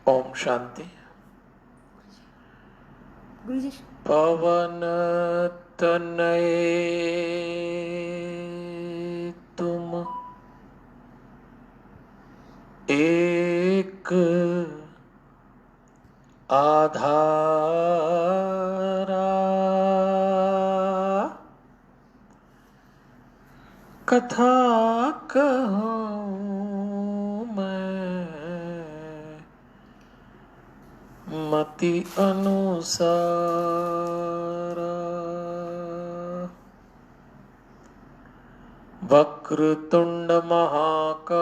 ओम शांति। पवन तनय तुम एक आधारा, कथा कहूँ मैं मति अनुसार। वक्रतुंड महाकाय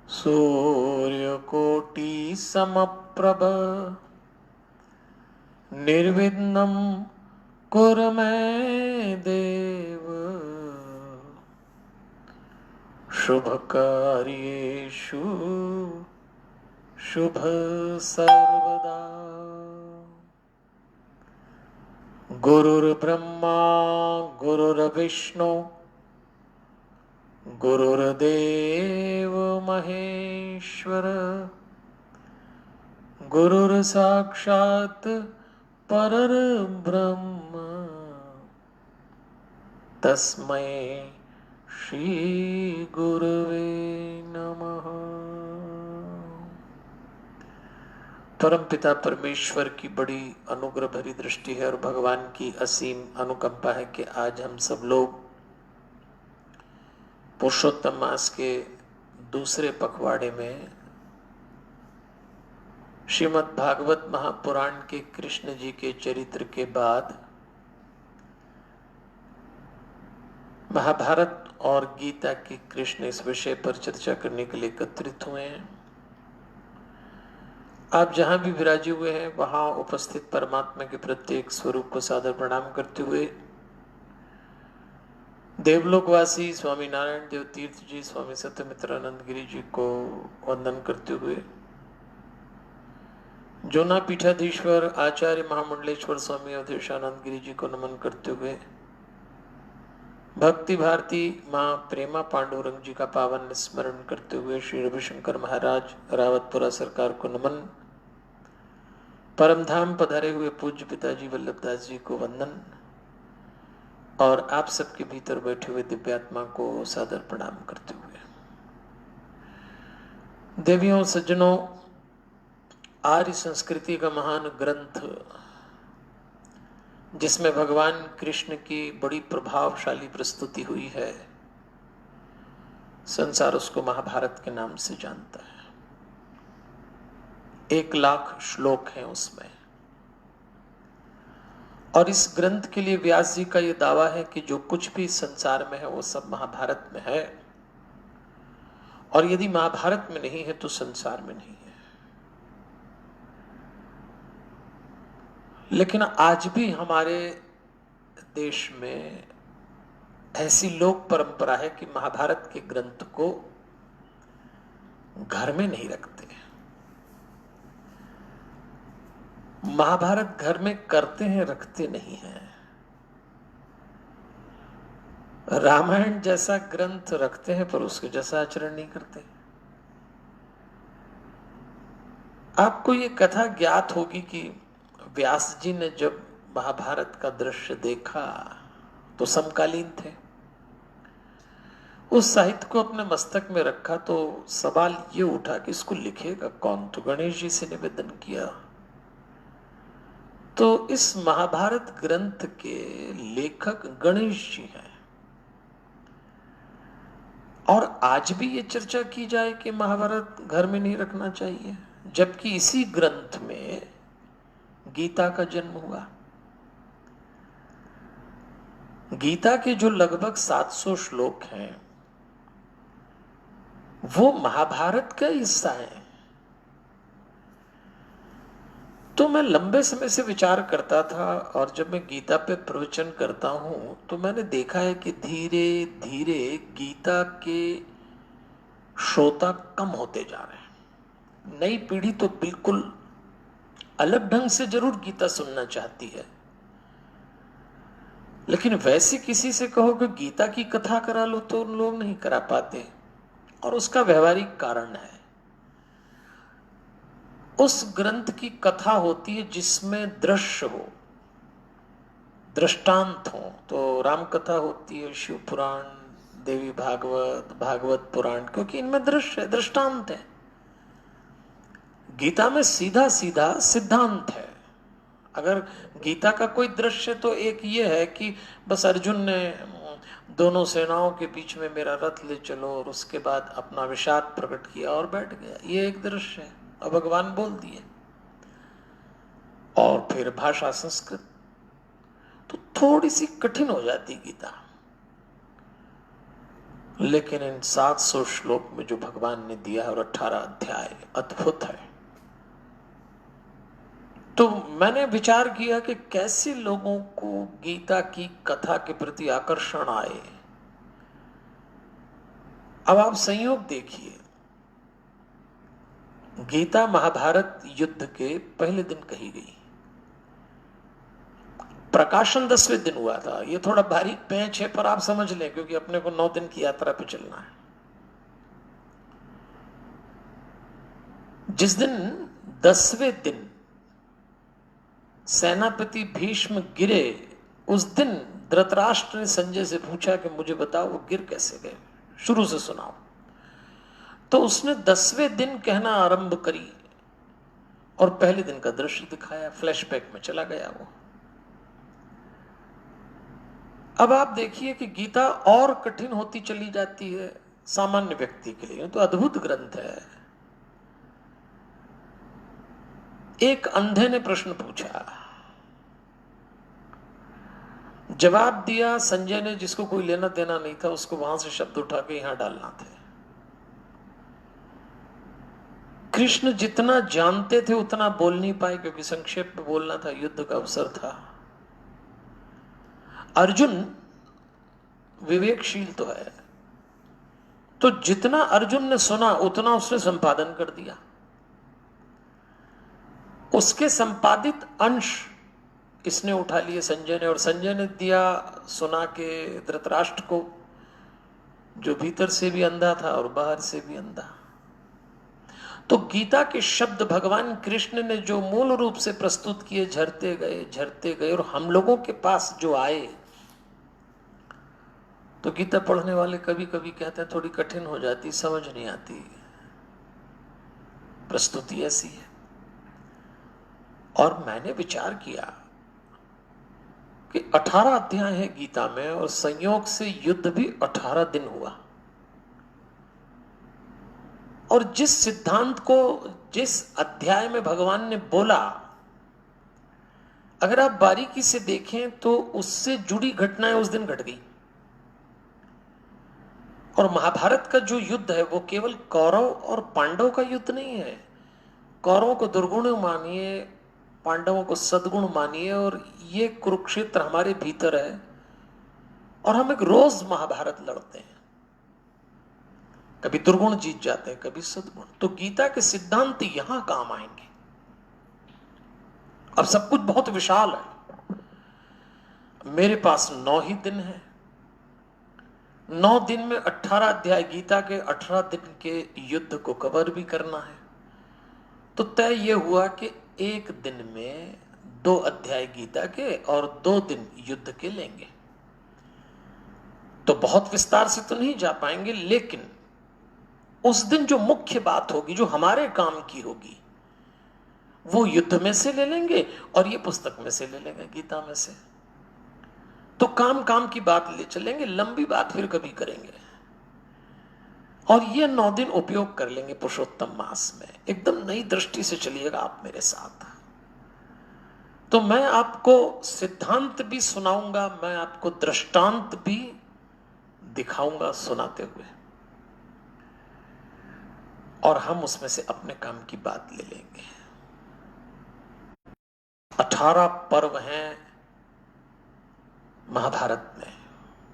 सूर्यकोटि समप्रभ निर्विघ्नं कुरु मे देव शुभ कार्येषु शुभ सर्वदा। गुरुर्ब्रह्मा गुरुर्विष्णु गुरुर्देव महेश्वर गुरुर्साक्षात् परब्रह्म तस्मै श्री गुरुवे नमः। परमपिता परमेश्वर की बड़ी अनुग्रह भरी दृष्टि है और भगवान की असीम अनुकंपा है कि आज हम सब लोग पुरुषोत्तम मास के दूसरे पखवाड़े में श्रीमद् भागवत महापुराण के कृष्ण जी के चरित्र के बाद महाभारत और गीता के कृष्ण इस विषय पर चर्चा करने के लिए एकत्रित हुए हैं। आप जहां भी विराजे हुए हैं वहां उपस्थित परमात्मा के प्रत्येक स्वरूप को सादर प्रणाम करते हुए देवलोकवासी स्वामी नारायण देव तीर्थ जी, स्वामी सत्यमित्रानंद गिरी जी को वंदन करते हुए जोना पीठाधीश्वर आचार्य महामंडलेश्वर स्वामी अवधेशानंद गिरी जी को नमन करते हुए भक्ति भारती माँ प्रेमा पांडुरंग जी का पावन स्मरण करते हुए श्री रविशंकर महाराज रावतपुरा सरकार को नमन, परमधाम पधारे हुए पूज्य पिताजी वल्लभदास जी को वंदन और आप सबके भीतर बैठे हुए दिव्यात्मा को सादर प्रणाम करते हुए देवियों सज्जनों, आर्य संस्कृति का महान ग्रंथ जिसमें भगवान कृष्ण की बड़ी प्रभावशाली प्रस्तुति हुई है, संसार उसको महाभारत के नाम से जानता है। 1,00,000 श्लोक हैं उसमें और इस ग्रंथ के लिए व्यास जी का यह दावा है कि जो कुछ भी संसार में है वो सब महाभारत में है और यदि महाभारत में नहीं है तो संसार में नहीं है। लेकिन आज भी हमारे देश में ऐसी लोक परंपरा है कि महाभारत के ग्रंथ को घर में नहीं रखते। महाभारत घर में करते हैं, रखते नहीं हैं। रामायण जैसा ग्रंथ रखते हैं पर उसके जैसा आचरण नहीं करते। आपको ये कथा ज्ञात होगी कि व्यास जी ने जब महाभारत का दृश्य देखा तो समकालीन थे, उस साहित्य को अपने मस्तक में रखा तो सवाल ये उठा कि इसको लिखेगा कौन। तो गणेश जी से निवेदन किया तो इस महाभारत ग्रंथ के लेखक गणेश जी हैं। और आज भी ये चर्चा की जाए कि महाभारत घर में नहीं रखना चाहिए, जबकि इसी ग्रंथ में गीता का जन्म हुआ। गीता के जो लगभग 700 श्लोक हैं वो महाभारत का हिस्सा है। तो मैं लंबे समय से विचार करता था और जब मैं गीता पे प्रवचन करता हूं तो मैंने देखा है कि धीरे धीरे गीता के श्रोता कम होते जा रहे हैं। नई पीढ़ी तो बिल्कुल अलग ढंग से जरूर गीता सुनना चाहती है, लेकिन वैसे किसी से कहो कि गीता की कथा करा लो तो लोग नहीं करा पाते और उसका व्यवहारिक कारण है। उस ग्रंथ की कथा होती है जिसमें दृश्य हो, दृष्टांत हो। तो राम कथा होती है, शिव पुराण, देवी भागवत, भागवत पुराण, क्योंकि इनमें दृश्य है, दृष्टांत है। गीता में सीधा सीधा सिद्धांत है। अगर गीता का कोई दृश्य तो एक ये है कि बस अर्जुन ने दोनों सेनाओं के बीच में मेरा रथ ले चलो, और उसके बाद अपना विषाद प्रकट किया और बैठ गया, ये एक दृश्य है। और भगवान बोल दिए, और फिर भाषा संस्कृत, तो थोड़ी सी कठिन हो जाती गीता। लेकिन इन 700 श्लोक में जो भगवान ने दिया और 18 अध्याय अद्भुत है। तो मैंने विचार किया कि कैसे लोगों को गीता की कथा के प्रति आकर्षण आए। अब आप संयोग देखिए, गीता महाभारत युद्ध के पहले दिन कही गई, प्रकाशन 10वें दिन हुआ था। ये थोड़ा बारीक पेंच है, पर आप समझ लें, क्योंकि अपने को 9 दिन की यात्रा पे चलना है। जिस दिन 10वें दिन सेनापति भीष्म गिरे, उस दिन धृतराष्ट्र ने संजय से पूछा कि मुझे बताओ वो गिर कैसे गए, शुरू से सुनाओ। तो उसने 10वें दिन कहना आरंभ करी और पहले दिन का दृश्य दिखाया, फ्लैशबैक में चला गया वो। अब आप देखिए कि गीता और कठिन होती चली जाती है सामान्य व्यक्ति के लिए। तो अद्भुत ग्रंथ है। एक अंधे ने प्रश्न पूछा, जवाब दिया संजय ने, जिसको कोई लेना देना नहीं था, उसको वहां से शब्द उठा के यहां डालना थे। कृष्ण जितना जानते थे उतना बोल नहीं पाए, क्योंकि संक्षेप में बोलना था, युद्ध का अवसर था। अर्जुन विवेकशील तो है, तो जितना अर्जुन ने सुना उतना उसने संपादन कर दिया। उसके संपादित अंश इसने उठा लिए संजय ने, और संजय ने दिया सुना के धृतराष्ट्र को, जो भीतर से भी अंधा था और बाहर से भी अंधा। तो गीता के शब्द भगवान कृष्ण ने जो मूल रूप से प्रस्तुत किए, झरते गए, और हम लोगों के पास जो आए। तो गीता पढ़ने वाले कभी कभी कहते हैं थोड़ी कठिन हो जाती, समझ नहीं आती, प्रस्तुति ऐसी है। और मैंने विचार किया कि 18 अध्याय है गीता में, और संयोग से युद्ध भी 18 दिन हुआ। और जिस सिद्धांत को जिस अध्याय में भगवान ने बोला, अगर आप बारीकी से देखें तो उससे जुड़ी घटनाएं उस दिन घट गई। और महाभारत का जो युद्ध है वो केवल कौरव और पांडव का युद्ध नहीं है। कौरवों को दुर्गुण मानिए, पांडवों को सद्गुण मानिए, और ये कुरुक्षेत्र हमारे भीतर है, और हम एक रोज महाभारत लड़ते हैं। कभी दुर्गुण जीत जाते हैं, कभी सद्गुण। तो गीता के सिद्धांत यहां काम आएंगे। अब सब कुछ बहुत विशाल है। मेरे पास 9 ही दिन है, 9 दिन में 18 अध्याय गीता के, 18 दिन के युद्ध को कवर भी करना है। तो तय यह हुआ कि एक दिन में 2 अध्याय गीता के और 2 दिन युद्ध के लेंगे। तो बहुत विस्तार से तो नहीं जा पाएंगे, लेकिन उस दिन जो मुख्य बात होगी, जो हमारे काम की होगी, वो युद्ध में से ले लेंगे और ये पुस्तक में से ले लेंगे, गीता में से। तो काम काम की बात ले चलेंगे, लंबी बात फिर कभी करेंगे। और ये 9 दिन उपयोग कर लेंगे पुरुषोत्तम मास में। एकदम नई दृष्टि से चलिएगा आप मेरे साथ। तो मैं आपको सिद्धांत भी सुनाऊंगा, मैं आपको दृष्टांत भी दिखाऊंगा सुनाते हुए, और हम उसमें से अपने काम की बात ले लेंगे। 18 पर्व हैं महाभारत में।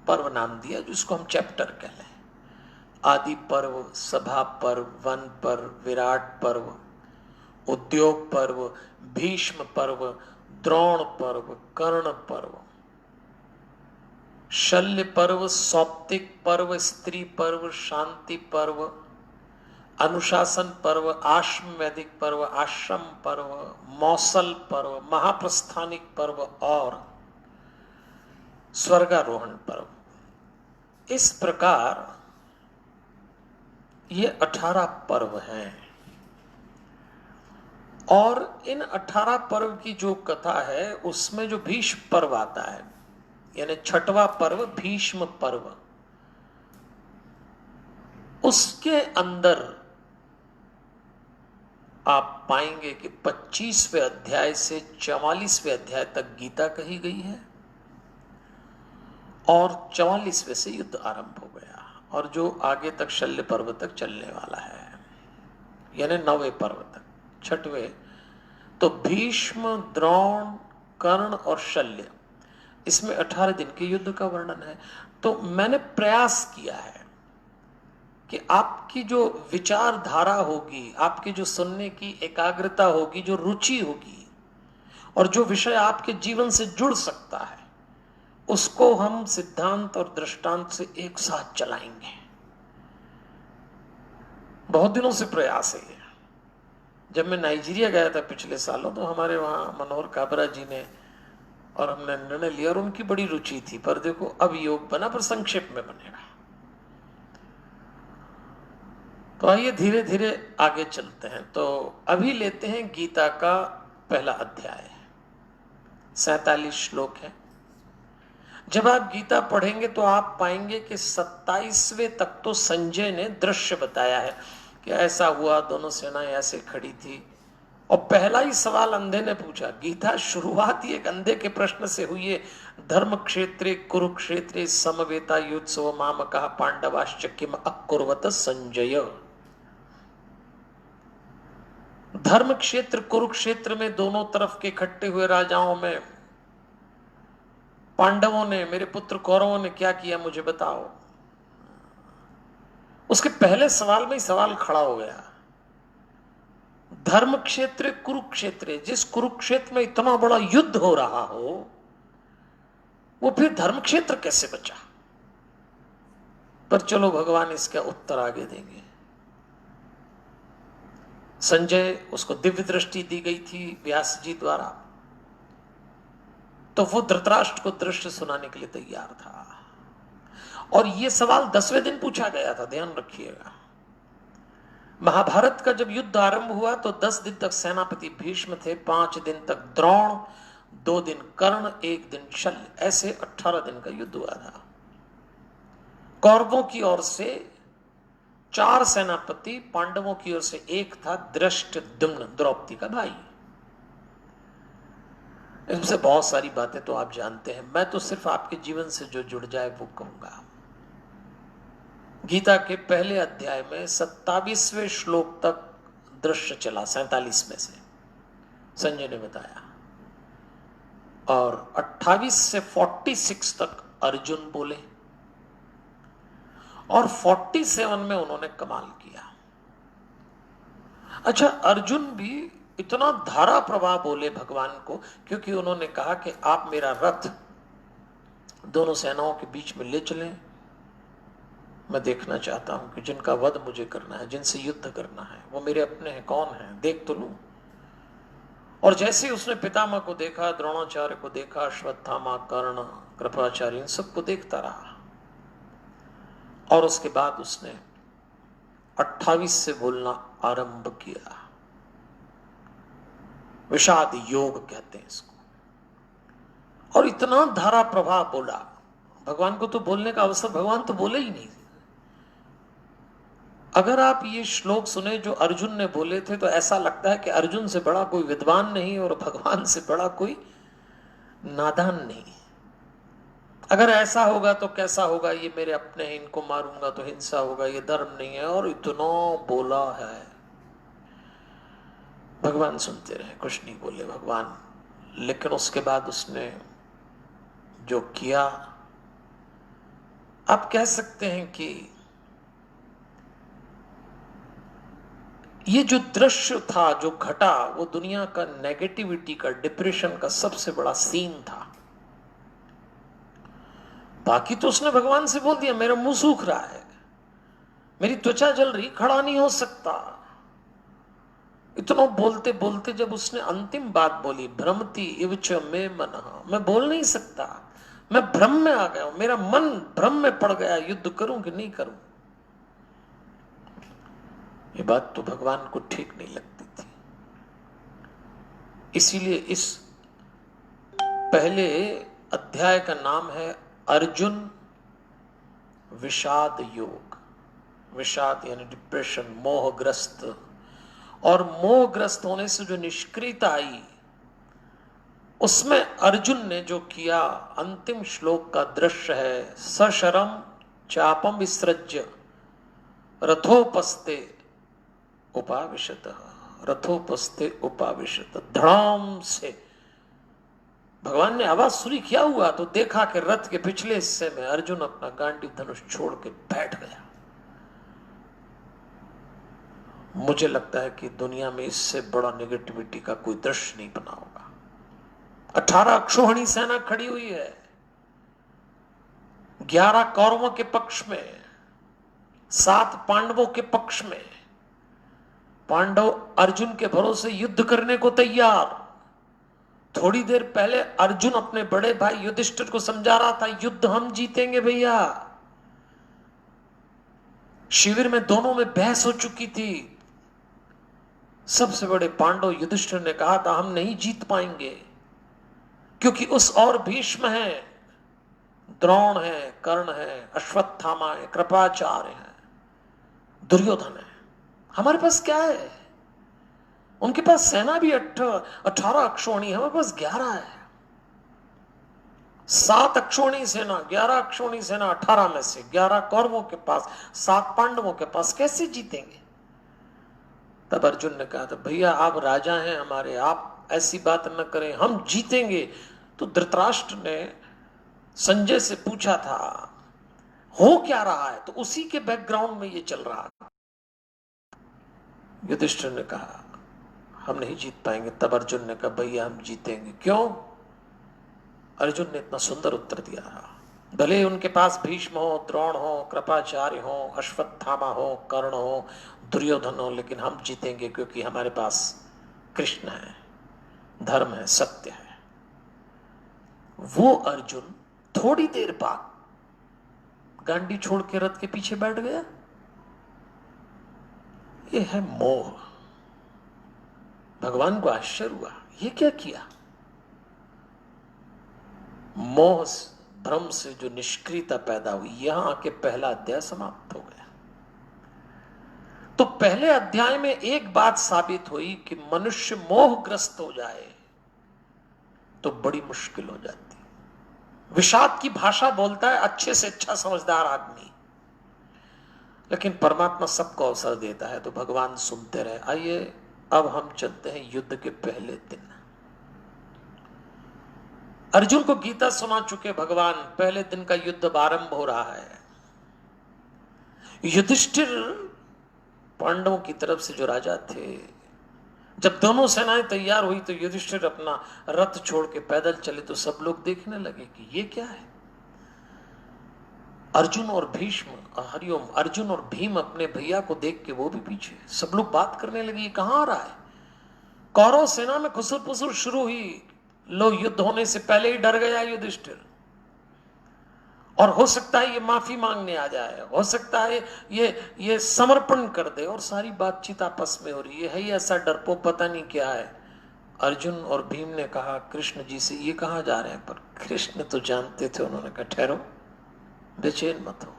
पर्व नाम दिया जिसको हम चैप्टर कह लें। आदि पर्व, सभा पर्व, वन पर्व, विराट पर्व, उद्योग पर्व, भीष्म पर्व, द्रोण पर्व, कर्ण पर्व, शल्य पर्व, सौप्तिक पर्व, स्त्री पर्व, शांति पर्व, अनुशासन पर्व, आश्वमेधिक पर्व, आश्रम पर्व, मौसल पर्व, महाप्रस्थानिक पर्व और स्वर्गारोहण पर्व। इस प्रकार ये 18 पर्व हैं। और इन 18 पर्व की जो कथा है उसमें जो भीष्म पर्व आता है, यानी छठवां पर्व भीष्म पर्व, उसके अंदर आप पाएंगे कि 25वें अध्याय से 44वें अध्याय तक गीता कही गई है और 44वें से युद्ध आरंभ हो गया और जो आगे तक शल्य पर्व तक चलने वाला है, यानी 9वें पर्व तक। छठवें तो भीष्म, द्रोण, कर्ण और शल्य, इसमें 18 दिन के युद्ध का वर्णन है। तो मैंने प्रयास किया है कि आपकी जो विचारधारा होगी, आपकी जो सुनने की एकाग्रता होगी, जो रुचि होगी और जो विषय आपके जीवन से जुड़ सकता है, उसको हम सिद्धांत और दृष्टांत से एक साथ चलाएंगे। बहुत दिनों से प्रयास है। जब मैं नाइजीरिया गया था पिछले सालों, तो हमारे वहां मनोहर काबरा जी ने और हमने निर्णय लिया और उनकी बड़ी रुचि थी, पर देखो अब योग बना, पर संक्षेप में बनेगा। तो आइए धीरे धीरे आगे चलते हैं। तो अभी लेते हैं गीता का पहला अध्याय, 47 श्लोक है। जब आप गीता पढ़ेंगे तो आप पाएंगे कि 27वें तक तो संजय ने दृश्य बताया है कि ऐसा हुआ, दोनों सेनाएं ऐसे खड़ी थी। और पहला ही सवाल अंधे ने पूछा। गीता शुरुआत ही एक अंधे के प्रश्न से हुई है, धर्म क्षेत्रे कुरुक्षेत्रे समवेता युत्सव मामकः पांडवाश्च किम अकुर्वत संजय। धर्म क्षेत्र कुरुक्षेत्र में दोनों तरफ के इकट्ठे हुए राजाओं में पांडवों ने, मेरे पुत्र कौरवों ने क्या किया, मुझे बताओ। उसके पहले सवाल में ही सवाल खड़ा हो गया। धर्म क्षेत्र कुरुक्षेत्र, जिस कुरुक्षेत्र में इतना बड़ा युद्ध हो रहा हो, वो फिर धर्म क्षेत्र कैसे बचा? पर चलो भगवान इसका उत्तर आगे देंगे। संजय, उसको दिव्य दृष्टि दी गई थी व्यास जी द्वारा, तो वो धृतराष्ट्र को दृश्य सुनाने के लिए तैयार था। और ये सवाल 10वें दिन पूछा गया था, ध्यान रखिएगा। महाभारत का जब युद्ध आरंभ हुआ तो 10 दिन तक सेनापति भीष्म थे, 5 दिन तक द्रोण, 2 दिन कर्ण, 1 दिन शल्य, ऐसे 18 दिन का युद्ध हुआ था। कौरवों की ओर से 4 सेनापति, पांडवों की ओर से 1 था, धृष्टद्युम्न, द्रौपदी का भाई। इनसे बहुत सारी बातें तो आप जानते हैं, मैं तो सिर्फ आपके जीवन से जो जुड़ जाए वो कहूंगा। गीता के पहले अध्याय में 27वें श्लोक तक दृश्य चला, 47 में से संजय ने बताया, और 28 से 46 तक अर्जुन बोले, और 47 में उन्होंने कमाल किया। अच्छा, अर्जुन भी इतना धारा प्रवाह बोले भगवान को, क्योंकि उन्होंने कहा कि आप मेरा रथ दोनों सेनाओं के बीच में ले चलें। मैं देखना चाहता हूं कि जिनका वध मुझे करना है, जिनसे युद्ध करना है, वो मेरे अपने हैं, कौन है, देख तो लूं। और जैसे ही उसने पितामह को देखा, द्रोणाचार्य को देखा, अश्वत्थामा, कर्ण, कृपाचार्य, इन सबको देखता रहा। और उसके बाद उसने 28 से बोलना आरंभ किया। विषाद योग कहते हैं इसको। और इतना धारा प्रवाह बोला, भगवान को तो बोलने का अवसर, भगवान तो बोले ही नहीं। अगर आप ये श्लोक सुने जो अर्जुन ने बोले थे, तो ऐसा लगता है कि अर्जुन से बड़ा कोई विद्वान नहीं और भगवान से बड़ा कोई नादान नहीं। अगर ऐसा होगा तो कैसा होगा, ये मेरे अपने हैं, इनको मारूंगा तो हिंसा होगा, ये धर्म नहीं है, और इतना बोला है। भगवान सुनते रहे, कुछ नहीं बोले भगवान। लेकिन उसके बाद उसने जो किया, आप कह सकते हैं कि ये जो दृश्य था, जो घटा, वो दुनिया का नेगेटिविटी का, डिप्रेशन का सबसे बड़ा सीन था। बाकी तो उसने भगवान से बोल दिया, मेरा मुंह सूख रहा है, मेरी त्वचा जल रही, खड़ा नहीं हो सकता। इतना बोलते बोलते जब उसने अंतिम बात बोली, भ्रमति इव च मे मनः, मैं बोल नहीं सकता, मैं भ्रम में आ गया हूं, मेरा मन भ्रम में पड़ गया, युद्ध करूं कि नहीं करूं। ये बात तो भगवान को ठीक नहीं लगती थी। इसीलिए इस पहले अध्याय का नाम है अर्जुन विषाद योग। विषाद यानी डिप्रेशन, मोहग्रस्त। और मोहग्रस्त होने से जो निष्क्रियता आई, उसमें अर्जुन ने जो किया, अंतिम श्लोक का दृश्य है, सशरम चापम विसृज्य रथोपस्ते उपाविशत। रथोपस्ते उपाविशत, धड़ाम से भगवान ने आवाज सुनी, क्या हुआ? तो देखा कि रथ के पिछले हिस्से में अर्जुन अपना गांडीव धनुष छोड़ के बैठ गया। मुझे लगता है कि दुनिया में इससे बड़ा नेगेटिविटी का कोई दृश्य नहीं बना होगा। 18 अक्षौहिणी सेना खड़ी हुई है, 11 कौरवों के पक्ष में, 7 पांडवों के पक्ष में। पांडव अर्जुन के भरोसे युद्ध करने को तैयार। थोड़ी देर पहले अर्जुन अपने बड़े भाई युधिष्ठिर को समझा रहा था, युद्ध हम जीतेंगे भैया। शिविर में दोनों में बहस हो चुकी थी। सबसे बड़े पांडव युधिष्ठिर ने कहा था, हम नहीं जीत पाएंगे, क्योंकि उस और भीष्म है, द्रोण है, कर्ण है, अश्वत्थामा है, कृपाचार्य है, दुर्योधन है। हमारे पास क्या है? उनके पास सेना भी 18 अक्षौहिणी, हमारे पास 11 है। 7 अक्षौहिणी सेना, 11 अक्षौहिणी सेना 18 में से, 11 कौरवों के पास, 7 पांडवों के पास, कैसे जीतेंगे? तब अर्जुन ने कहा था, भैया आप राजा हैं हमारे, आप ऐसी बात न करें, हम जीतेंगे। तो धृतराष्ट्र ने संजय से पूछा था, हो क्या रहा है? तो उसी के बैकग्राउंड में ये चल रहा था। युधिष्ठिर ने कहा, हम नहीं जीत पाएंगे। तब अर्जुन ने कहा, भैया हम जीतेंगे। क्यों? अर्जुन ने इतना सुंदर उत्तर दिया, भले उनके पास भीष्म हो, द्रोण हो, कृपाचार्य हो, अश्वत्थामा हो, कर्ण हो, दुर्योधन हो, लेकिन हम जीतेंगे, क्योंकि हमारे पास कृष्ण है, धर्म है, सत्य है। वो अर्जुन थोड़ी देर बाद गांडी छोड़ के रथ के पीछे बैठ गया। ये है मोह। भगवान को आश्चर्य हुआ, ये क्या किया? मोह भ्रम से जो निष्क्रियता पैदा हुई, यहां आके पहला अध्याय समाप्त हो गया। तो पहले अध्याय में एक बात साबित हुई कि मनुष्य मोहग्रस्त हो जाए तो बड़ी मुश्किल हो जाती। विषाद की भाषा बोलता है अच्छे से अच्छा समझदार आदमी, लेकिन परमात्मा सबको अवसर देता है, तो भगवान सुनते रहे। आइए अब हम चलते हैं युद्ध के पहले दिन। अर्जुन को गीता सुना चुके भगवान, पहले दिन का युद्ध आरंभ हो रहा है। युधिष्ठिर पांडवों की तरफ से जो राजा थे, जब दोनों सेनाएं तैयार हुई तो युधिष्ठिर अपना रथ छोड़ के पैदल चले, तो सब लोग देखने लगे कि ये क्या है। अर्जुन और भीष्म, हरिओम, अर्जुन और भीम अपने भैया को देख के वो भी पीछे, सब लोग बात करने लगे, ये कहां आ रहा है। कौरव सेना में खुसर पुसर शुरू हुई। लो, युद्ध होने से पहले ही डर गया युधिष्ठिर, और हो सकता है ये माफी मांगने आ जाए, हो सकता है ये समर्पण कर दे, और सारी बातचीत आपस में हो रही है ऐसा डरपोक, पता नहीं क्या है। अर्जुन और भीम ने कहा कृष्ण जी से, ये कहां जा रहे हैं? पर कृष्ण तो जानते थे। उन्होंने कहा ठहरो, बेचैन मत हो।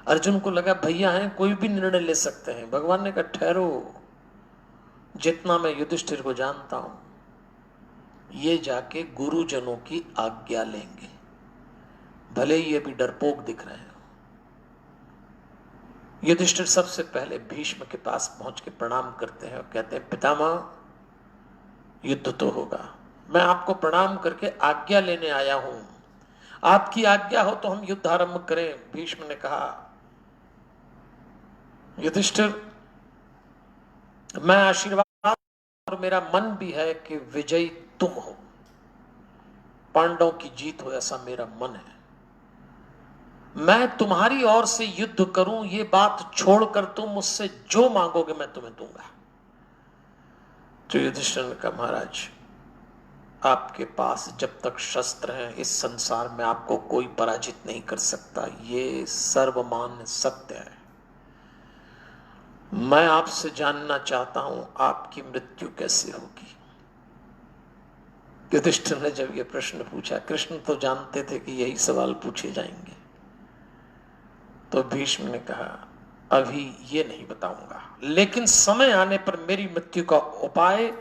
अर्जुन को लगा भैया हैं, कोई भी निर्णय ले सकते हैं। भगवान ने कहा ठहरो, जितना मैं युधिष्ठिर को जानता हूं, ये जाके गुरुजनों की आज्ञा लेंगे, भले ही ये भी डरपोक दिख रहे हैं। युधिष्ठिर सबसे पहले भीष्म के पास पहुंच के प्रणाम करते हैं और कहते हैं, पितामह युद्ध तो होगा, मैं आपको प्रणाम करके आज्ञा लेने आया हूं, आपकी आज्ञा हो तो हम युद्ध आरंभ करें। भीष्म ने कहा, युधिष्ठिर मैं आशीर्वाद, और मेरा मन भी है कि विजयी तुम हो, पांडवों की जीत हो, ऐसा मेरा मन है। मैं तुम्हारी ओर से युद्ध करूं ये बात छोड़कर तुम मुझसे जो मांगोगे मैं तुम्हें दूंगा। तो युधिष्ठिर ने कहा, महाराज आपके पास जब तक शस्त्र हैं इस संसार में आपको कोई पराजित नहीं कर सकता, ये सर्वमान्य सत्य है। मैं आपसे जानना चाहता हूं आपकी मृत्यु कैसे होगी। युधिष्ठिर ने जब यह प्रश्न पूछा, कृष्ण तो जानते थे कि यही सवाल पूछे जाएंगे, तो भीष्म ने कहा, अभी ये नहीं बताऊंगा, लेकिन समय आने पर मेरी मृत्यु का उपाय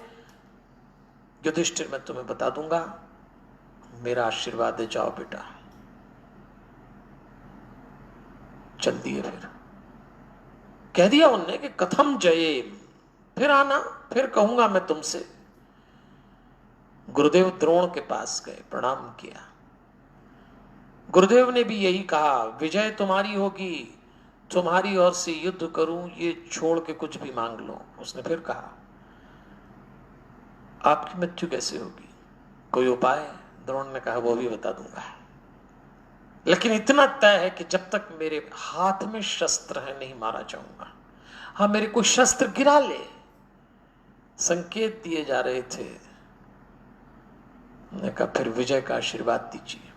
युधिष्ठिर मैं तुम्हें बता दूंगा। मेरा आशीर्वाद दे जाओ बेटा। चल दिए। फिर कह दिया उनने कि कथम जये, फिर आना, फिर कहूंगा मैं तुमसे। गुरुदेव द्रोण के पास गए, प्रणाम किया। गुरुदेव ने भी यही कहा, विजय तुम्हारी होगी, तुम्हारी ओर से युद्ध करूं ये छोड़ के कुछ भी मांग लो। उसने फिर कहा, आपकी मृत्यु कैसे होगी, कोई उपाय? द्रोण ने कहा, वो भी बता दूंगा, लेकिन इतना तय है कि जब तक मेरे हाथ में शस्त्र है नहीं मारा जाऊंगा। हाँ, मेरे को शस्त्र गिरा ले, संकेत दिए जा रहे थे। ने कहा, फिर विजय का आशीर्वाद दीजिए।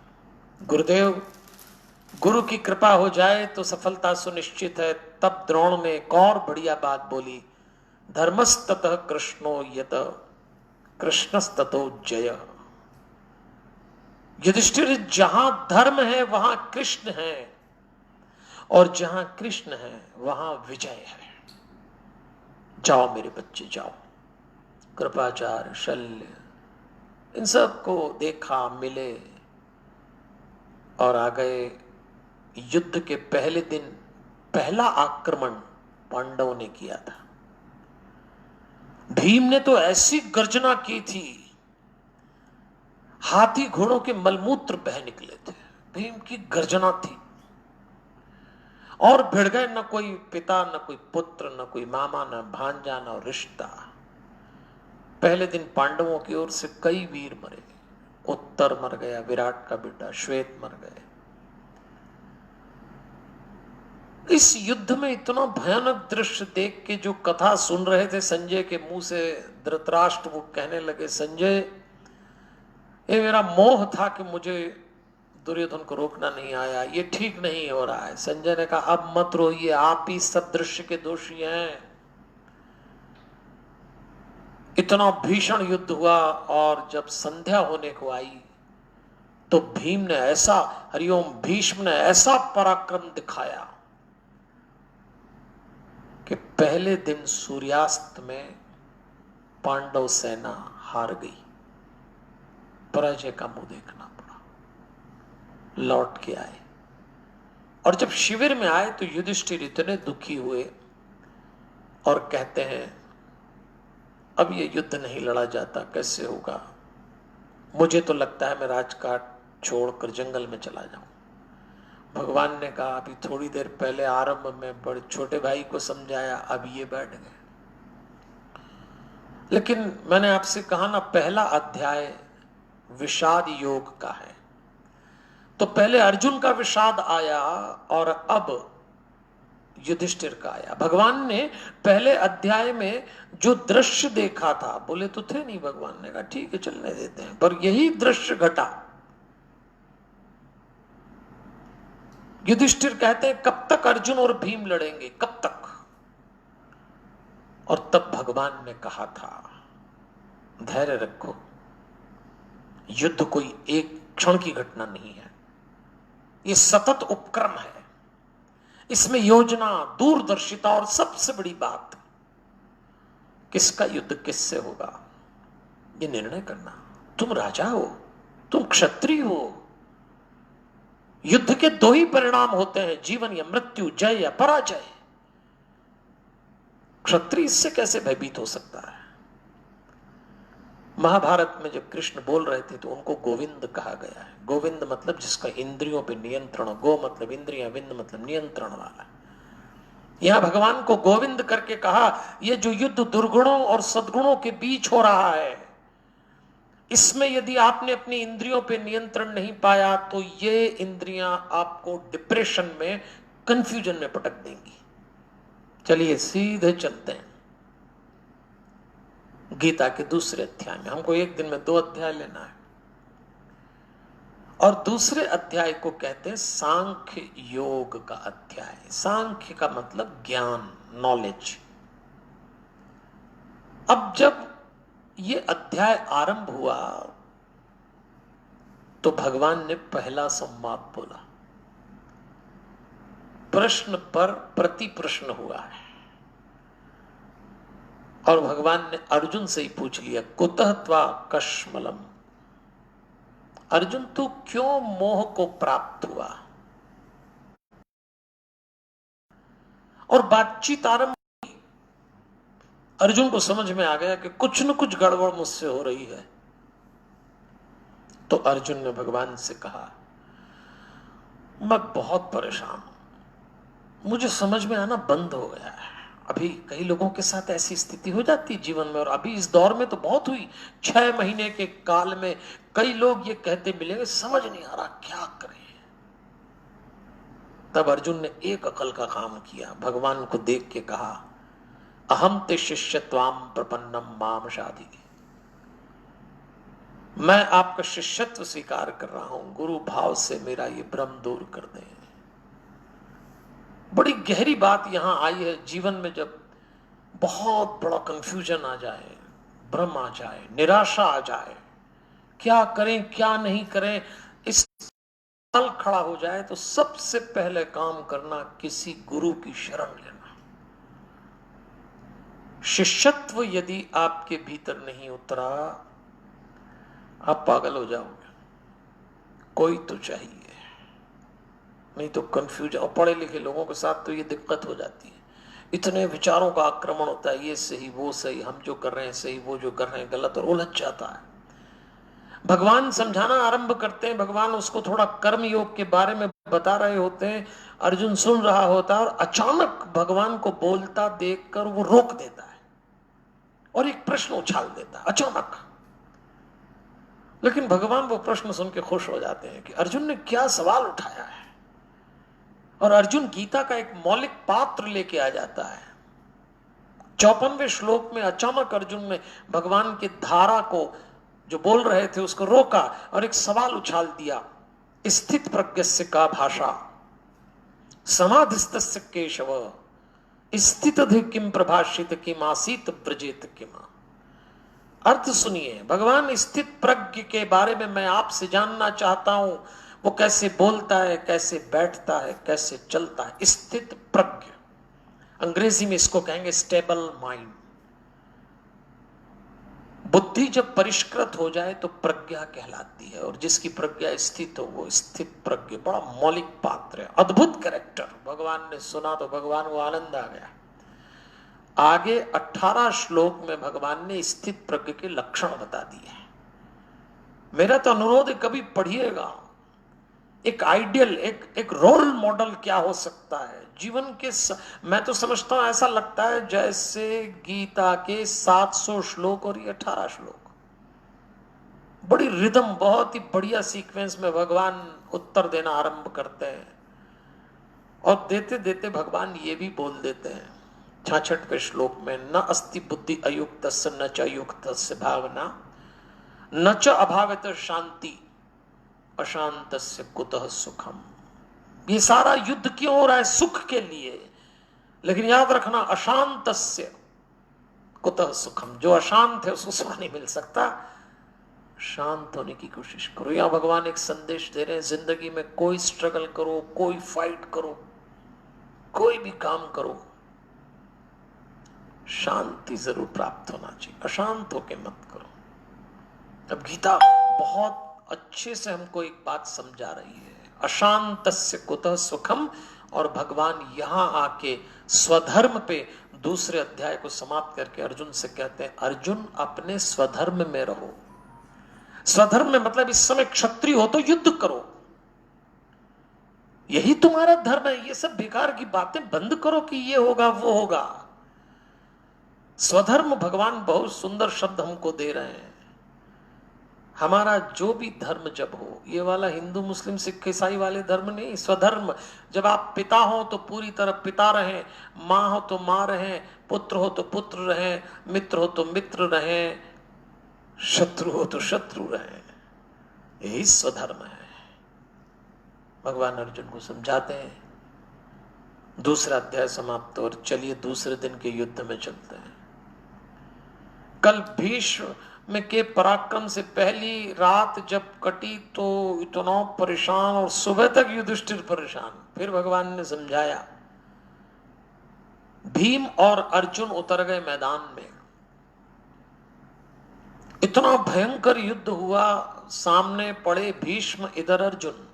गुरुदेव, गुरु की कृपा हो जाए तो सफलता सुनिश्चित है। तब द्रोण ने एक और बढ़िया बात बोली, धर्मस्ततः कृष्णो यत कृष्णस्ततो जय। युधिष्ठिर, जहां धर्म है वहां कृष्ण है, और जहां कृष्ण है वहां विजय है। जाओ मेरे बच्चे जाओ। कृपाचार्य, शल्य, इन सब को देखा, मिले और आ गए। युद्ध के पहले दिन पहला आक्रमण पांडवों ने किया था। भीम ने तो ऐसी गर्जना की थी, हाथी घोड़ों के मलमूत्र बह निकले थे। भीम की गर्जना थी, और भिड़ गए, न कोई पिता, न कोई पुत्र, न कोई मामा, न भांजा, न रिश्ता। पहले दिन पांडवों की ओर से कई वीर मरे। उत्तर मर गया, विराट का बेटा श्वेत मर गए। इस युद्ध में इतना भयानक दृश्य देख के जो कथा सुन रहे थे संजय के मुंह से, धृतराष्ट्र वो कहने लगे, संजय, ये मेरा मोह था कि मुझे दुर्योधन को रोकना नहीं आया, ये ठीक नहीं हो रहा है। संजय ने कहा, अब मत रोइए, आप ही सब दृश्य के दोषी हैं। इतना भीषण युद्ध हुआ, और जब संध्या होने को आई तो भीम ने ऐसा, हरिओम, भीष्म ने ऐसा पराक्रम दिखाया कि पहले दिन सूर्यास्त में पांडव सेना हार गई, पराजय का मुंह देखना पड़ा। लौट के आए, और जब शिविर में आए तो युधिष्ठिर इतने दुखी हुए और कहते हैं, अब ये युद्ध नहीं लड़ा जाता, कैसे होगा? मुझे तो लगता है मैं राजकाट छोड़कर जंगल में चला जाऊं। भगवान ने कहा, अभी थोड़ी देर पहले आरंभ में बड़े छोटे भाई को समझाया, अब ये बैठ गए। लेकिन मैंने आपसे कहा ना, पहला अध्याय विषाद योग का है, तो पहले अर्जुन का विषाद आया और अब युधिष्ठिर का आया। भगवान ने पहले अध्याय में जो दृश्य देखा था, बोले तो थे नहीं, भगवान ने कहा ठीक है चलने देते हैं, पर यही दृश्य घटा। युधिष्ठिर कहते हैं, कब तक अर्जुन और भीम लड़ेंगे, कब तक? और तब भगवान ने कहा था, धैर्य रखो, युद्ध कोई एक क्षण की घटना नहीं है, ये सतत उपक्रम है। इसमें योजना, दूरदर्शिता, और सबसे बड़ी बात, किसका युद्ध किससे होगा ये निर्णय करना। तुम राजा हो, तुम क्षत्रिय हो। युद्ध के दो ही परिणाम होते हैं, जीवन या मृत्यु, जय या पराजय। क्षत्रिय इससे कैसे भयभीत हो सकता है? महाभारत में जब कृष्ण बोल रहे थे तो उनको गोविंद कहा गया है। गोविंद मतलब जिसका इंद्रियों पे नियंत्रण, गो मतलब इंद्रियां, विंद मतलब नियंत्रण वाला। यहां भगवान को गोविंद करके कहा, यह जो युद्ध दुर्गुणों और सद्गुणों के बीच हो रहा है, इसमें यदि आपने अपनी इंद्रियों पे नियंत्रण नहीं पाया तो ये इंद्रियां आपको डिप्रेशन में, कंफ्यूजन में पटक देंगी। चलिए सीधे चलते हैं गीता के दूसरे अध्याय में। हमको एक दिन में 2 अध्याय लेना है, और दूसरे अध्याय को कहते हैं सांख्य योग का अध्याय। सांख्य का मतलब ज्ञान, नॉलेज। अब जब ये अध्याय आरंभ हुआ तो भगवान ने पहला संवाद बोला। प्रश्न पर प्रति प्रश्न हुआ है, और भगवान ने अर्जुन से ही पूछ लिया, कुतः त्वा कश्मलम, अर्जुन तू क्यों मोह को प्राप्त हुआ। और बातचीत आरंभ, अर्जुन को समझ में आ गया कि कुछ न कुछ गड़बड़ मुझसे हो रही है। तो अर्जुन ने भगवान से कहा, मैं बहुत परेशान हूं, मुझे समझ में आना बंद हो गया है। अभी कई लोगों के साथ ऐसी स्थिति हो जाती है जीवन में, और अभी इस दौर में तो बहुत हुई। 6 महीने के काल में कई लोग ये कहते मिलेंगे, समझ नहीं आ रहा क्या करें। तब अर्जुन ने एक अकल का काम किया, भगवान को देख के कहा, अहम ते शिष्यत्वाम प्रपन्नम माम शाधि, मैं आपका शिष्यत्व स्वीकार कर रहा हूं, गुरु भाव से मेरा ये भ्रम दूर कर दें। बड़ी गहरी बात यहां आई है। जीवन में जब बहुत बड़ा कंफ्यूजन आ जाए, भ्रम आ जाए, निराशा आ जाए, क्या करें क्या नहीं करें, इस साल खड़ा हो जाए, तो सबसे पहले काम करना किसी गुरु की शरण लेना। शिष्यत्व यदि आपके भीतर नहीं उतरा, आप पागल हो जाओगे। कोई तो चाहिए, नहीं तो कंफ्यूजन। और पढ़े लिखे लोगों के साथ तो ये दिक्कत हो जाती है, इतने विचारों का आक्रमण होता है, ये सही वो सही, हम जो कर रहे हैं सही, वो जो कर रहे हैं गलत, और उलझ जाता है। भगवान समझाना आरंभ करते हैं, भगवान उसको थोड़ा कर्म योग के बारे में बता रहे होते हैं, अर्जुन सुन रहा होता है, और अचानक भगवान को बोलता देखकर वो रोक देता है और एक प्रश्न उछाल देता है अचानक। लेकिन भगवान वो प्रश्न सुन के खुश हो जाते हैं कि अर्जुन ने क्या सवाल उठाया है, और अर्जुन गीता का एक मौलिक पात्र लेके आ जाता है। 54वें श्लोक में अचानक अर्जुन ने भगवान की धारा को, जो बोल रहे थे, उसको रोका और एक सवाल उछाल दिया, स्थित प्रज्ञस्य का भाषा समाधिस्तस्य केशव स्थित किम प्रभाषित किम आसीत ब्रजेत किम। अर्थ सुनिए, भगवान स्थित प्रज्ञ के बारे में मैं आपसे जानना चाहता हूं, वो कैसे बोलता है, कैसे बैठता है, कैसे चलता है। स्थित प्रज्ञ, अंग्रेजी में इसको कहेंगे स्टेबल माइंड। बुद्धि जब परिष्कृत हो जाए तो प्रज्ञा कहलाती है, और जिसकी प्रज्ञा स्थित हो वो स्थित प्रज्ञ। बड़ा मौलिक पात्र है, अद्भुत कैरेक्टर। भगवान ने सुना तो भगवान को आनंद आ गया। आगे 18 श्लोक में भगवान ने स्थित प्रज्ञ के लक्षण बता दिए। मेरा तो अनुरोध है, कभी पढ़िएगा। एक आइडियल, एक रोल मॉडल क्या हो सकता है जीवन के। मैं तो समझता हूं, ऐसा लगता है जैसे गीता के 700 श्लोक और ये 18 श्लोक, बड़ी रिदम, बहुत ही बढ़िया सीक्वेंस में भगवान उत्तर देना आरंभ करते हैं। और देते देते भगवान ये भी बोल देते हैं 66वें श्लोक में, न अस्ति बुद्धि अयुक्तस्य न च युक्तस्य भावना न च अभावित शांति अशांतस्य कुतः सुखम। ये सारा युद्ध क्यों हो रहा है? सुख के लिए। लेकिन याद रखना, अशांतस्य कुतः सुखम, जो अशांत है उसको सुख नहीं मिल सकता। शांत होने की कोशिश करो। यहां भगवान एक संदेश दे रहे हैं, जिंदगी में कोई स्ट्रगल करो, कोई फाइट करो, कोई भी काम करो, शांति जरूर प्राप्त होना चाहिए, अशांत होके मत करो। अब गीता बहुत अच्छे से हमको एक बात समझा रही है, अशांतस्य कुतः सुखम। और भगवान यहां आके स्वधर्म पे दूसरे अध्याय को समाप्त करके अर्जुन से कहते हैं, अर्जुन अपने स्वधर्म में रहो। स्वधर्म में मतलब इस समय क्षत्रिय हो तो युद्ध करो, यही तुम्हारा धर्म है। ये सब बेकार की बातें बंद करो कि ये होगा वो होगा। स्वधर्म, भगवान बहुत सुंदर शब्द हमको दे रहे हैं। हमारा जो भी धर्म जब हो, ये वाला हिंदू मुस्लिम सिख ईसाई वाले धर्म नहीं, स्वधर्म। जब आप पिता हो तो पूरी तरह पिता रहें, माँ हो तो माँ रहें, पुत्र हो तो पुत्र रहें, मित्र हो तो मित्र रहें, शत्रु हो तो शत्रु रहें। यही स्वधर्म है। भगवान अर्जुन को समझाते हैं। दूसरा अध्याय समाप्त, और चलिए दूसरे दिन के युद्ध में चलते हैं। कल भीष्म में के पराक्रम से पहली रात जब कटी तो इतना परेशान, और सुबह तक युधिष्ठिर परेशान। फिर भगवान ने समझाया। भीम और अर्जुन उतर गए मैदान में। इतना भयंकर युद्ध हुआ, सामने पड़े भीष्म, इधर अर्जुन।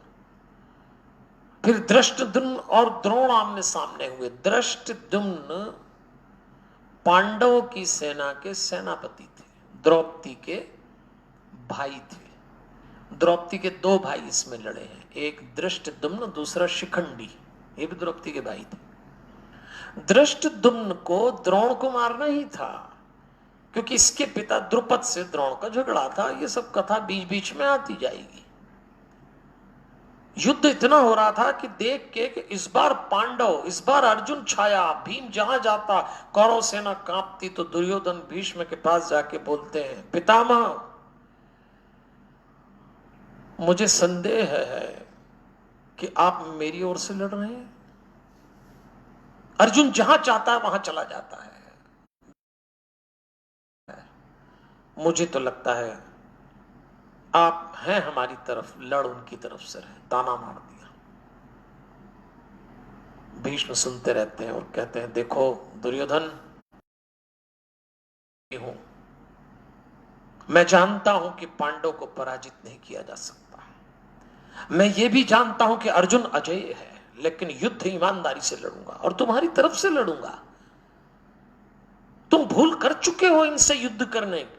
फिर धृष्टद्युम्न और द्रोण आमने सामने हुए। धृष्टद्युम्न पांडवों की सेना के सेनापति थे, द्रौपदी के भाई थे। द्रौपदी के दो भाई इसमें लड़े हैं, एक धृष्टद्युम्न, दूसरा शिखंडी। ये भी द्रौपदी के भाई थे। धृष्टद्युम्न को द्रोण को मारना ही था, क्योंकि इसके पिता द्रुपद से द्रोण का झगड़ा था। ये सब कथा बीच बीच में आती जाएगी। युद्ध इतना हो रहा था कि देख के कि इस बार पांडव, इस बार अर्जुन छाया। भीम जहां जाता कौरव सेना कांपती। तो दुर्योधन भीष्म के पास जाके बोलते हैं, पितामह, मुझे संदेह है कि आप मेरी ओर से लड़ रहे हैं। अर्जुन जहां चाहता है वहां चला जाता है। मुझे तो लगता है आप हैं हमारी तरफ, लड़ उनकी तरफ से रहे। ताना मार दिया। भीष्म सुनते रहते हैं और कहते हैं, देखो दुर्योधन, हूं, मैं जानता हूं कि पांडव को पराजित नहीं किया जा सकता। मैं ये भी जानता हूं कि अर्जुन अजेय है, लेकिन युद्ध ईमानदारी से लड़ूंगा और तुम्हारी तरफ से लड़ूंगा। तुम भूल कर चुके हो इनसे युद्ध करने की,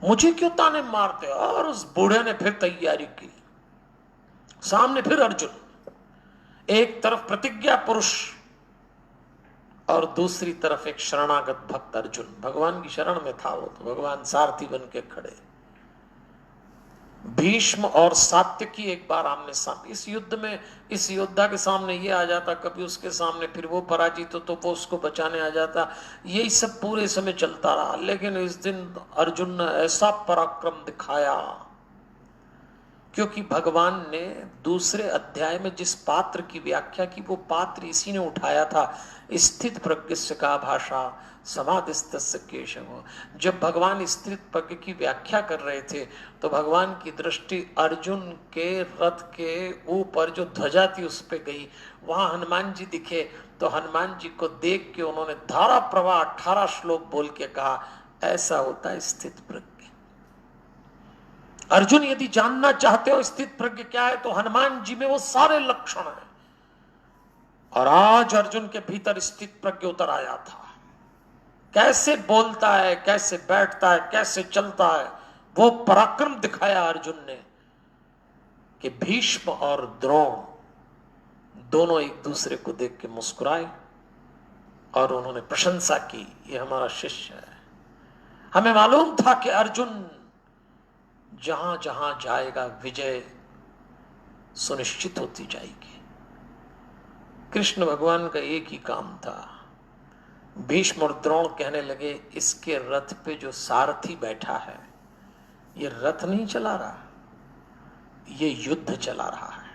मुझे क्यों ताने मारते हो? और उस बूढ़े ने फिर तैयारी की। सामने फिर अर्जुन, एक तरफ प्रतिज्ञा पुरुष और दूसरी तरफ एक शरणागत भक्त अर्जुन। भगवान की शरण में था वो, तो भगवान सारथी बन के खड़े। भीष्म और सात्यकी एक बार आमने सामने। इस युद्ध में इस योद्धा के सामने ये आ जाता, कभी उसके सामने, फिर वो पराजित हो तो वो उसको बचाने आ जाता। यही सब पूरे समय चलता रहा। लेकिन इस दिन अर्जुन ने ऐसा पराक्रम दिखाया, क्योंकि भगवान ने दूसरे अध्याय में जिस पात्र की व्याख्या की, वो पात्र इसी ने उठाया था। स्थित प्रज्ञस्य का भाषा समाधिस्तस्य केशव। जब भगवान स्थित प्रज्ञ की व्याख्या कर रहे थे तो भगवान की दृष्टि अर्जुन के रथ के ऊपर जो ध्वजा थी उस पर गई। वहां हनुमान जी दिखे तो हनुमान जी को देख के उन्होंने धारा प्रवाह 18 श्लोक बोल के कहा, ऐसा होता है स्थित प्रज्ञ। अर्जुन, यदि जानना चाहते हो स्थित प्रज्ञ क्या है, तो हनुमान जी में वो सारे लक्षण हैं। और आज अर्जुन के भीतर स्थित प्रज्ञ उतर आया था। कैसे बोलता है, कैसे बैठता है, कैसे चलता है, वो पराक्रम दिखाया अर्जुन ने कि भीष्म और द्रोण दोनों एक दूसरे को देख के मुस्कुराए और उन्होंने प्रशंसा की, ये हमारा शिष्य है। हमें मालूम था कि अर्जुन जहां जहां जाएगा विजय सुनिश्चित होती जाएगी। कृष्ण भगवान का एक ही काम था। भीष्म और द्रोण कहने लगे, इसके रथ पे जो सारथी बैठा है, ये रथ नहीं चला रहा, ये युद्ध चला रहा है।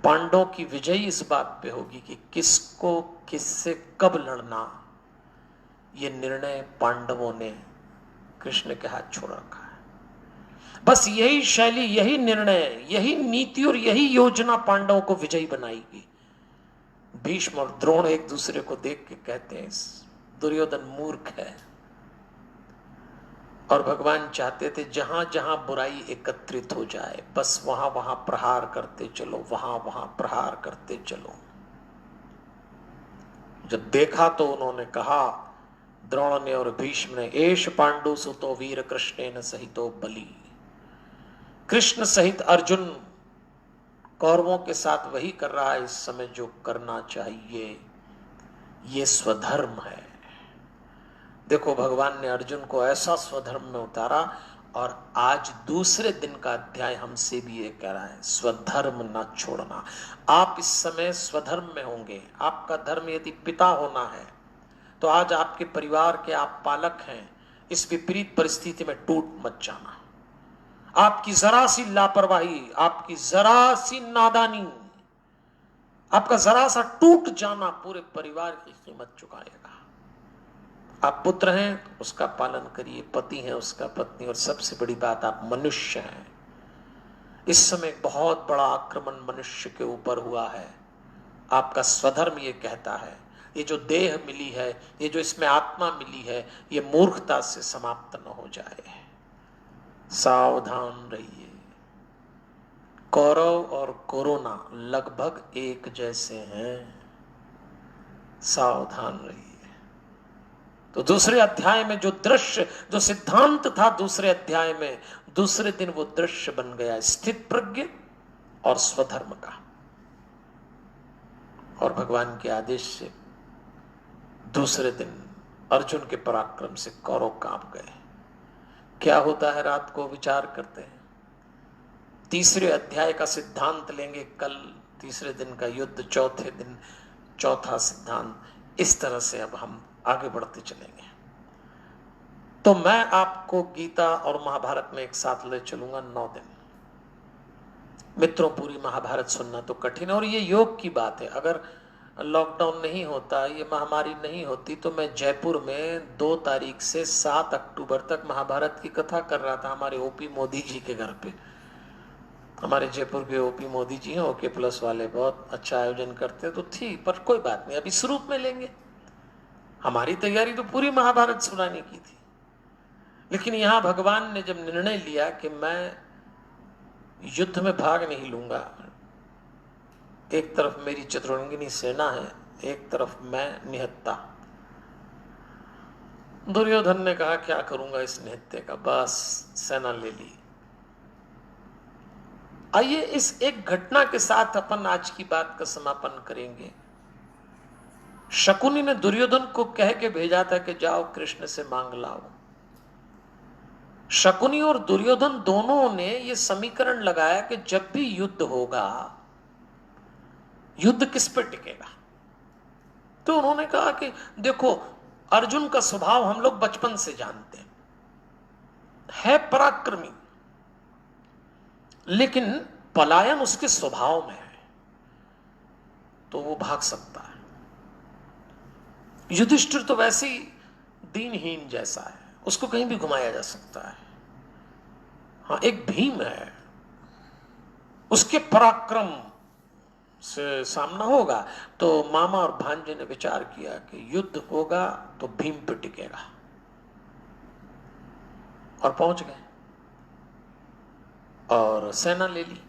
पांडवों की विजय इस बात पे होगी कि किसको किससे कब लड़ना, ये निर्णय पांडवों ने कृष्ण के हाथ छोड़ रखा है। बस यही शैली, यही निर्णय, यही नीति और यही योजना पांडवों को विजयी बनाएगी। भीष्म और द्रोण एक दूसरे को देख के कहते हैं, दुर्योधन मूर्ख है। और भगवान चाहते थे जहां जहां बुराई एकत्रित हो जाए, बस वहां वहां प्रहार करते चलो, वहां वहां प्रहार करते चलो। जब देखा तो उन्होंने कहा, द्रोण ने और भीष्म ने, एष पांडु सुतो वीर कृष्णेन सहितो बलि। कृष्ण सहित अर्जुन कौरवों के साथ वही कर रहा है इस समय जो करना चाहिए। ये स्वधर्म है। देखो भगवान ने अर्जुन को ऐसा स्वधर्म में उतारा, और आज दूसरे दिन का अध्याय हमसे भी ये कह रहा है, स्वधर्म न छोड़ना। आप इस समय स्वधर्म में होंगे। आपका धर्म यदि पिता होना है तो आज आपके परिवार के आप पालक हैं, इस विपरीत परिस्थिति में टूट मत जाना। आपकी जरा सी लापरवाही, आपकी जरा सी नादानी, आपका जरा सा टूट जाना पूरे परिवार की कीमत चुकाएगा। आप पुत्र हैं तो उसका पालन करिए, पति हैं उसका पत्नी, और सबसे बड़ी बात आप मनुष्य हैं। इस समय एक बहुत बड़ा आक्रमण मनुष्य के ऊपर हुआ है। आपका स्वधर्म ये कहता है, ये जो देह मिली है, ये जो इसमें आत्मा मिली है, ये मूर्खता से समाप्त न हो जाए। सावधान रहिए। कौरव और कोरोना लगभग एक जैसे हैं, सावधान रहिए। तो दूसरे अध्याय में जो दृश्य, जो सिद्धांत था दूसरे अध्याय में, दूसरे दिन वो दृश्य बन गया स्थित प्रज्ञ और स्वधर्म का। और भगवान के आदेश से दूसरे दिन अर्जुन के पराक्रम से कौरव कांप गए। क्या होता है रात को विचार करते हैं। तीसरे अध्याय का सिद्धांत लेंगे कल, तीसरे दिन का युद्ध, चौथे दिन चौथा सिद्धांत। इस तरह से अब हम आगे बढ़ते चलेंगे। तो मैं आपको गीता और महाभारत में एक साथ ले चलूंगा 9 दिन। मित्रों, पूरी महाभारत सुनना तो कठिन है, और ये योग की बात है। अगर लॉकडाउन नहीं होता, ये महामारी नहीं होती, तो मैं जयपुर में 2 तारीख से 7 अक्टूबर तक महाभारत की कथा कर रहा था हमारे ओपी मोदी जी के घर पे। हमारे जयपुर के ओपी मोदी जी हैं, ओके प्लस वाले, बहुत अच्छा आयोजन करते तो थी, पर कोई बात नहीं, अभी स्वरूप में लेंगे। हमारी तैयारी तो पूरी महाभारत सुनाने की थी। लेकिन यहां भगवान ने जब निर्णय लिया कि मैं युद्ध में भाग नहीं लूंगा, एक तरफ मेरी चतुरंगिनी सेना है, एक तरफ मैं निहत्ता। दुर्योधन ने कहा क्या करूंगा इस निहत्ते का, बस सेना ले ली। आइए इस एक घटना के साथ अपन आज की बात का समापन करेंगे। शकुनी ने दुर्योधन को कह के भेजा था कि जाओ कृष्ण से मांग लाओ। शकुनी और दुर्योधन दोनों ने यह समीकरण लगाया कि जब भी युद्ध होगा, युद्ध किस पर टिकेगा। तो उन्होंने कहा कि देखो, अर्जुन का स्वभाव हम लोग बचपन से जानते हैं, है पराक्रमी, लेकिन पलायन उसके स्वभाव में है, तो वो भाग सकता है। युधिष्ठिर तो वैसे ही दीनहीन जैसा है, उसको कहीं भी घुमाया जा सकता है। हाँ, एक भीम है, उसके पराक्रम से सामना होगा। तो मामा और भांजे ने विचार किया कि युद्ध होगा तो भीम पे टिकेगा, और पहुंच गए और सेना ले ली।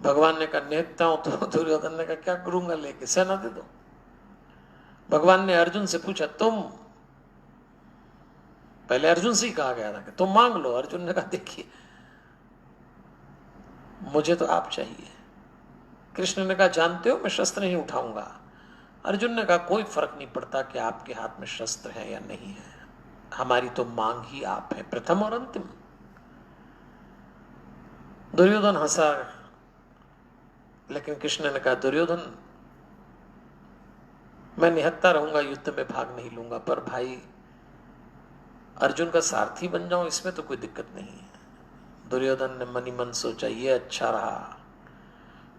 भगवान ने कहा नेता हूं, तो दुर्योधन ने कहा क्या करूंगा लेके, सेना दे दो। भगवान ने अर्जुन से पूछा तुम, पहले अर्जुन से ही कहा गया था कि तुम मांग लो। अर्जुन ने कहा देखिए मुझे तो आप चाहिए। कृष्ण ने कहा जानते हो मैं शस्त्र नहीं उठाऊंगा। अर्जुन ने कहा कोई फर्क नहीं पड़ता कि आपके हाथ में शस्त्र है या नहीं है, हमारी तो मांग ही आप है, प्रथम और अंतिम। दुर्योधन हंसा, लेकिन कृष्ण ने कहा दुर्योधन मैं निहत्ता रहूंगा, युद्ध में भाग नहीं लूंगा, पर भाई अर्जुन का सारथी बन जाऊं इसमें तो कोई दिक्कत नहीं है। दुर्योधन ने मनी मन सोचा ये अच्छा रहा,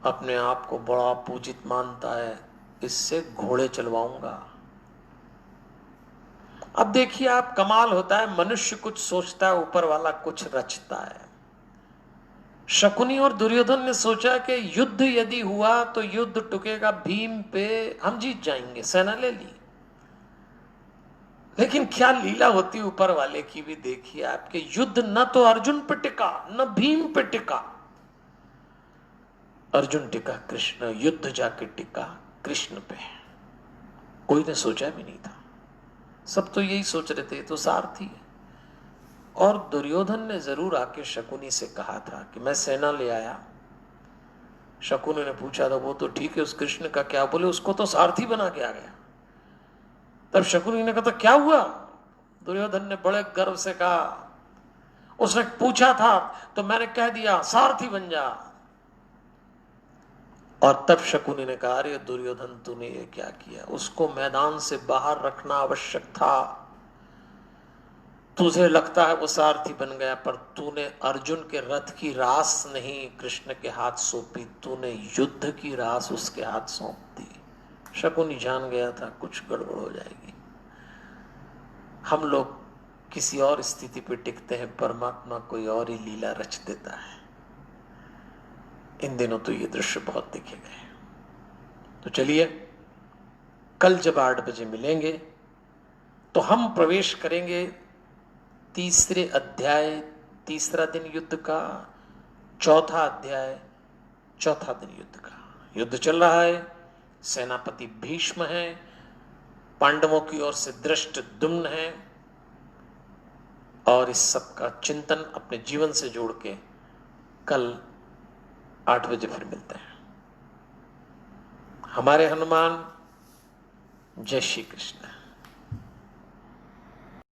अपने आप को बड़ा पूजित मानता है, इससे घोड़े चलवाऊंगा। अब देखिए आप, कमाल होता है, मनुष्य कुछ सोचता है, ऊपर वाला कुछ रचता है। शकुनी और दुर्योधन ने सोचा कि युद्ध यदि हुआ तो युद्ध टुकेगा भीम पे, हम जीत जाएंगे, सेना ले ली। लेकिन क्या लीला होती ऊपर वाले की भी देखिए आपके, युद्ध न तो अर्जुन पे टिका न भीम पे टिका, अर्जुन टिका कृष्ण, युद्ध जाके टिका कृष्ण पे। कोई ने सोचा भी नहीं था, सब तो यही सोच रहे थे तो सारथी है। और दुर्योधन ने जरूर आके शकुनी से कहा था कि मैं सेना ले आया। शकुनी ने पूछा था वो तो ठीक है, उस कृष्ण का क्या, बोले उसको तो सारथी बना के आ गया। तब शकुनी ने कहा था क्या हुआ, दुर्योधन ने बड़े गर्व से कहा, उसने पूछा था तो मैंने कह दिया सारथी बन जा। और तब शकुनी ने कहा, अरे दुर्योधन तूने ये क्या किया, उसको मैदान से बाहर रखना आवश्यक था। तुझे लगता है वो सारथी बन गया, पर तूने अर्जुन के रथ की रास नहीं कृष्ण के हाथ सौंपी, तूने युद्ध की रास उसके हाथ सौंप दी। शकुनी जान गया था कुछ गड़बड़ हो जाएगी। हम लोग किसी और स्थिति पे टिकते हैं, परमात्मा कोई और ही लीला रच देता है। इन दिनों तो ये दृश्य बहुत देखे गए। तो चलिए, कल जब 8 बजे मिलेंगे तो हम प्रवेश करेंगे तीसरे अध्याय, तीसरा दिन युद्ध का, चौथा अध्याय, चौथा दिन युद्ध का। युद्ध चल रहा है, सेनापति भीष्म है, पांडवों की ओर से धृष्टद्युम्न है, और इस सब का चिंतन अपने जीवन से जोड़ के कल 8 बजे फिर मिलते हैं। हमारे हनुमान, जय श्री कृष्ण।